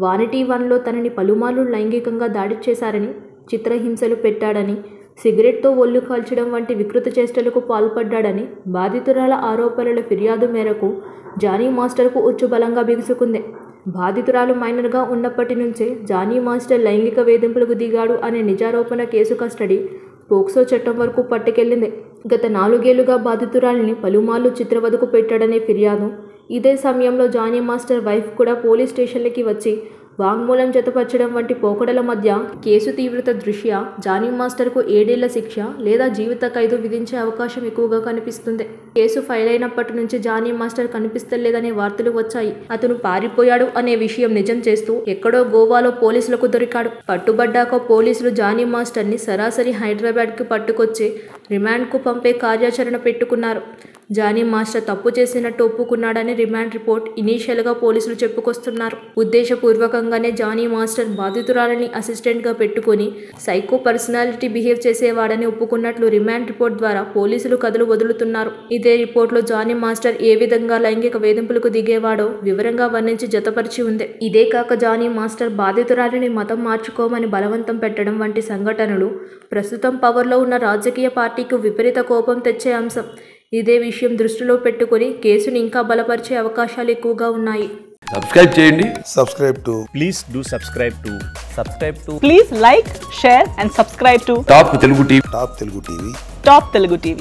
Vanity వన్లో తనని పలుమార్లు లైంగికంగా దాడి చేశారని, చిత్రహింసలు పెట్టాడని, సిగరెట్తో ఒళ్ళు కాల్చడం వంటి వికృత చేష్టలకు పాల్పడ్డాడని బాధితురాల ఆరోపణల ఫిర్యాదు మేరకు జానీ మాస్టర్కు ఉచ్చు బలంగా బిగుసుకుంది. బాధితురాలు మైనర్గా ఉన్నప్పటి నుంచే జానీ మాస్టర్ లైంగిక వేధింపులకు దిగాడు అనే నిజారోపణ కేసు కస్టడీ పోక్సో చట్టం వరకు పట్టుకెళ్లింది. గత 4 ఏళ్లుగా బాధితురాలిని పలుమార్లు చిత్రవధకు పెట్టాడనే ఫిర్యాదు. ఇదే సమయంలో జానీ మాస్టర్ వైఫ్ కూడా పోలీస్ స్టేషన్లకి వచ్చి వాంగ్మూలం జతపరచడం వంటి పోకడల మధ్య కేసు తీవ్రత దృష్ట్యా జానీ మాస్టర్కు 7 ఏళ్ల శిక్ష లేదా జీవిత ఖైదు విధించే అవకాశం ఎక్కువగా కనిపిస్తుంది. కేసు ఫైల్ అయినప్పటి నుంచి జానీ మాస్టర్ కనిపిస్తలేదనే వార్తలు వచ్చాయి. అతను పారిపోయాడు అనే విషయం నిజం చేస్తూ ఎక్కడో గోవాలో పోలీసులకు దొరికాడు. పట్టుబడ్డాక పోలీసులు జానీ మాస్టర్ని సరాసరి హైదరాబాద్కి పట్టుకొచ్చి రిమాండ్కు పంపే కార్యాచరణ పెట్టుకున్నారు. జానీ మాస్టర్ తప్పు చేసినట్టు ఒప్పుకున్నాడని రిమాండ్ రిపోర్ట్ ఇనీషియల్గా పోలీసులు చెప్పుకొస్తున్నారు. ఉద్దేశపూర్వకంగానే జానీ మాస్టర్ బాధితురాలని అసిస్టెంట్గా పెట్టుకుని సైకో పర్సనాలిటీ బిహేవ్ చేసేవాడని ఒప్పుకున్నట్లు రిమాండ్ రిపోర్ట్ ద్వారా పోలీసులు కథలు వదులుతున్నారు. ఇదే రిపోర్ట్లో జానీ మాస్టర్ ఏ విధంగా లైంగిక వేధింపులకు దిగేవాడో వివరంగా వర్ణించి జతపరిచి ఉంది. ఇదే కాక జానీ మాస్టర్ బాధితురాలిని మతం మార్చుకోమని బలవంతం పెట్టడం వంటి సంఘటనలు ప్రస్తుతం పవర్లో ఉన్న రాజకీయ పార్టీకి విపరీత కోపం తెచ్చే అంశం. ఇదే విషయం దృష్టిలో పెట్టుకుని కేసును ఇంకా బలపరిచే అవకాశాలు ఎక్కువగా ఉన్నాయి. సబ్స్క్రైబ్ చేయండి. Please like, share and subscribe to top Telugu TV. Top Telugu TV.